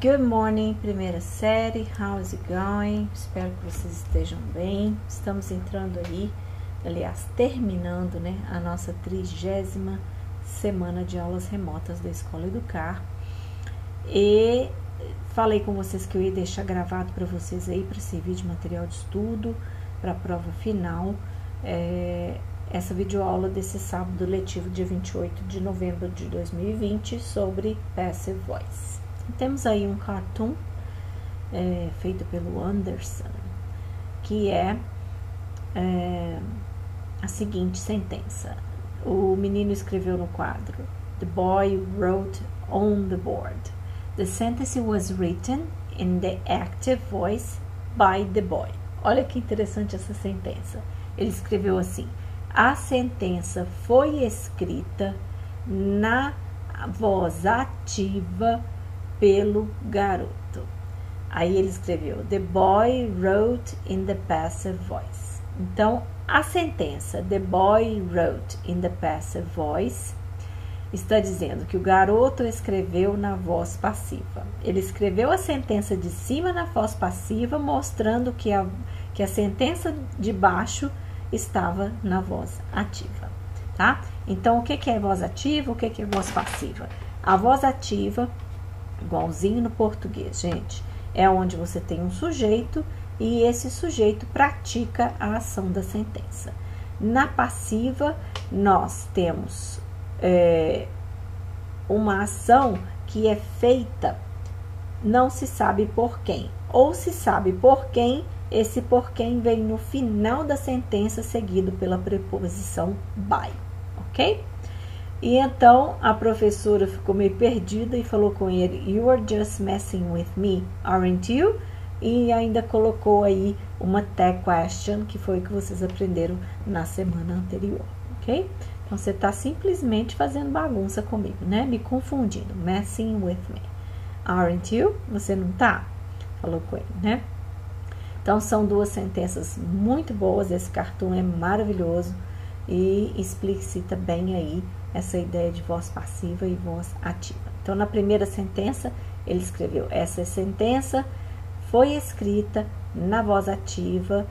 Good morning, primeira série, how's it going? Espero que vocês estejam bem. Estamos entrando aí, aliás, terminando, né, a nossa 30ª semana de aulas remotas da Escola Educar. E falei com vocês que eu ia deixar gravado para vocês aí, para servir de material de estudo, para a prova final, essa videoaula desse sábado letivo, dia 28 de novembro de 2020, sobre Passive Voice. Temos aí um cartoon feito pelo Anderson, que é a seguinte sentença. O menino escreveu no quadro: The boy wrote on the board. The sentence was written in the active voice by the boy. Olha que interessante essa sentença. Ele escreveu assim: a sentença foi escrita na voz ativa pelo garoto. Aí ele escreveu: The boy wrote in the passive voice. Então, a sentença The boy wrote in the passive voice está dizendo que o garoto escreveu na voz passiva. Ele escreveu a sentença de cima na voz passiva, mostrando que a sentença de baixo estava na voz ativa, tá? Então, o que é voz ativa? O que é voz passiva? A voz ativa, igualzinho no português, gente, é onde você tem um sujeito e esse sujeito pratica a ação da sentença. Na passiva, nós temos uma ação que é feita, não se sabe por quem, ou se sabe por quem, esse por quem vem no final da sentença, seguido pela preposição by, ok? E então, a professora ficou meio perdida e falou com ele: You are just messing with me, aren't you? E ainda colocou aí uma tag question, que foi o que vocês aprenderam na semana anterior, ok? Então, você está simplesmente fazendo bagunça comigo, né? Me confundindo, messing with me. Aren't you? Você não tá? Falou com ele, né? Então, são duas sentenças muito boas, esse cartoon é maravilhoso e explicita bem aí essa ideia de voz passiva e voz ativa. Então, na primeira sentença, ele escreveu: essa sentença foi escrita na voz ativa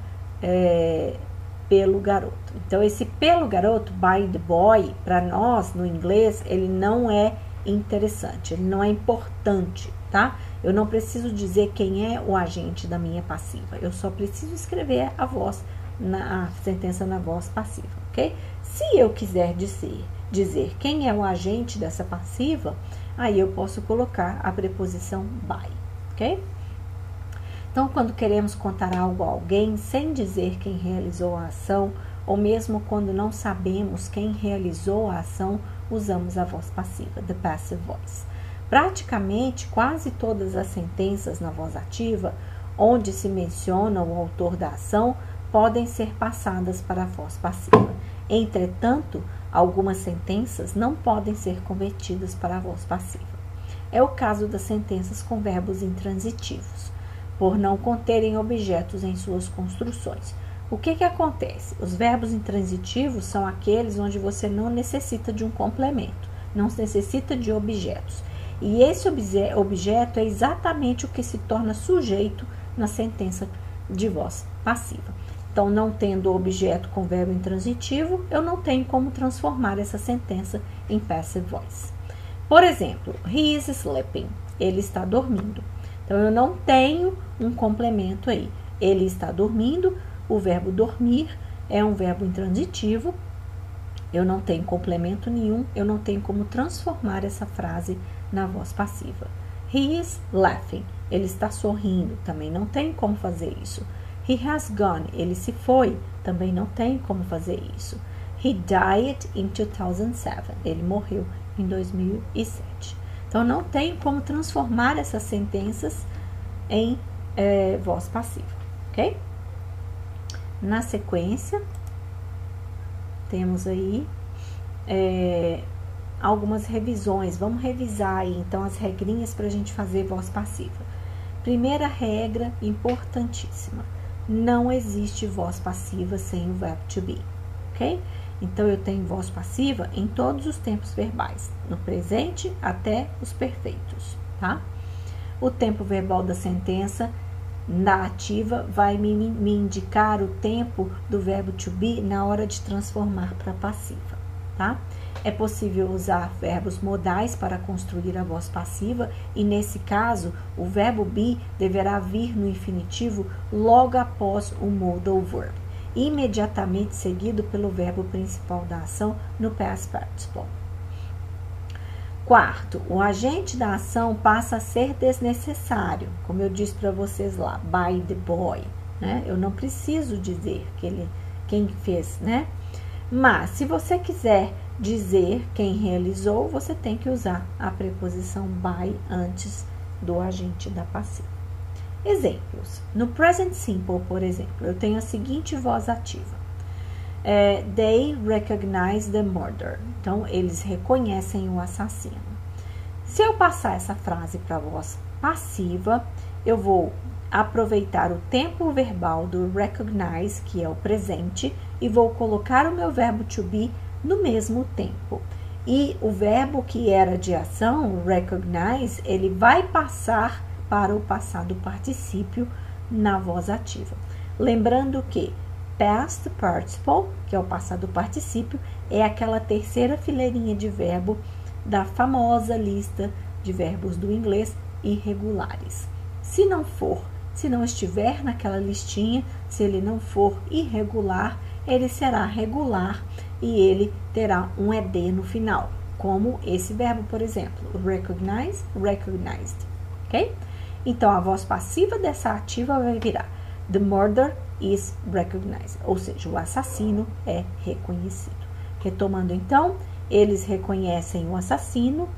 pelo garoto. Então, esse pelo garoto, by the boy, para nós, no inglês, ele não é interessante, ele não é importante, tá? Eu não preciso dizer quem é o agente da minha passiva, eu só preciso escrever a sentença na voz passiva, ok? Se eu quiser dizer quem é o agente dessa passiva, aí eu posso colocar a preposição by, ok? Então, quando queremos contar algo a alguém sem dizer quem realizou a ação, ou mesmo quando não sabemos quem realizou a ação, usamos a voz passiva, the passive voice. Praticamente, quase todas as sentenças na voz ativa, onde se menciona o autor da ação, podem ser passadas para a voz passiva. Entretanto, algumas sentenças não podem ser convertidas para a voz passiva. É o caso das sentenças com verbos intransitivos, por não conterem objetos em suas construções. O que acontece? Os verbos intransitivos são aqueles onde você não necessita de um complemento, não necessita de objetos. E esse objeto é exatamente o que se torna sujeito na sentença de voz passiva. Então, não tendo objeto com verbo intransitivo, eu não tenho como transformar essa sentença em passive voice. Por exemplo, he is sleeping, ele está dormindo. Então, eu não tenho um complemento aí. Ele está dormindo, o verbo dormir é um verbo intransitivo, eu não tenho complemento nenhum, eu não tenho como transformar essa frase na voz passiva. He is laughing, ele está sorrindo, também não tem como fazer isso. He has gone, ele se foi, também não tem como fazer isso. He died in 2007, ele morreu em 2007. Então, não tem como transformar essas sentenças em voz passiva, ok? Na sequência, temos aí algumas revisões. Vamos revisar aí, então, as regrinhas para a gente fazer voz passiva. Primeira regra importantíssima: não existe voz passiva sem o verbo to be, ok? Então, eu tenho voz passiva em todos os tempos verbais, no presente até os perfeitos, tá? o tempo verbal da sentença na ativa vai me indicar o tempo do verbo to be na hora de transformar para passiva, tá? É possível usar verbos modais para construir a voz passiva e, nesse caso, o verbo be deverá vir no infinitivo logo após o modal verb, imediatamente seguido pelo verbo principal da ação no past participle. Quarto, o agente da ação passa a ser desnecessário, como eu disse para vocês lá, by the boy, né? Eu não preciso dizer quem fez, né? Mas, se você quiser dizer quem realizou, você tem que usar a preposição by antes do agente da passiva. Exemplos. No present simple, por exemplo, eu tenho a seguinte voz ativa. They recognize the murderer. Então, eles reconhecem o assassino. Se eu passar essa frase para a voz passiva, eu vou aproveitar o tempo verbal do recognize, que é o presente, e vou colocar o meu verbo to be no mesmo tempo. E o verbo que era de ação, recognize, ele vai passar para o passado particípio na voz ativa. Lembrando que past participle, que é o passado particípio, é aquela terceira fileirinha de verbo da famosa lista de verbos do inglês irregulares. Se não estiver naquela listinha, se ele não for irregular, ele será regular e ele terá um ed no final, como esse verbo, por exemplo, recognize, recognized, ok? Então, a voz passiva dessa ativa vai virar the murder is recognized, ou seja, o assassino é reconhecido. Retomando então, eles reconhecem o assassino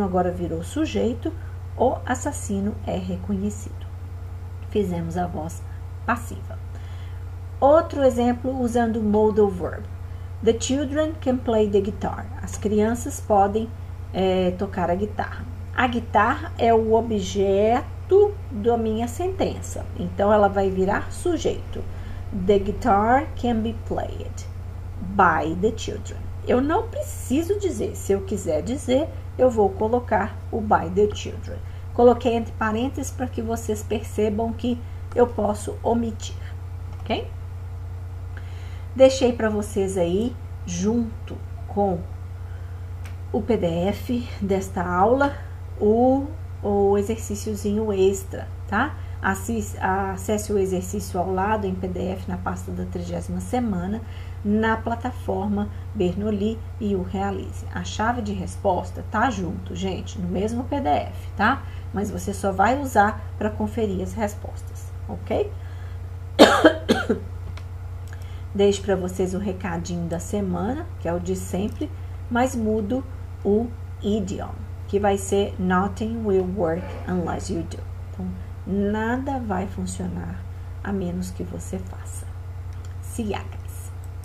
agora virou sujeito, o assassino é reconhecido. Fizemos a voz passiva. Outro exemplo usando o modal verb. The children can play the guitar. As crianças podem tocar a guitarra. A guitarra é o objeto da minha sentença. Então, ela vai virar sujeito. The guitar can be played by the children. Eu não preciso dizer. Se eu quiser dizer, eu vou colocar o by the children. Coloquei entre parênteses para que vocês percebam que eu posso omitir, ok? Deixei para vocês aí, junto com o PDF desta aula, o exercíciozinho extra, tá? Acesse o exercício ao lado em PDF na pasta da 30ª semana, na plataforma Bernoulli e o realize. A chave de resposta tá junto, gente, no mesmo PDF, tá? Mas você só vai usar para conferir as respostas, ok? Deixo para vocês o recadinho da semana, que é o de sempre, mas mudo o idiom, que vai ser nothing will work unless you do. Então, nada vai funcionar a menos que você faça. Se haga.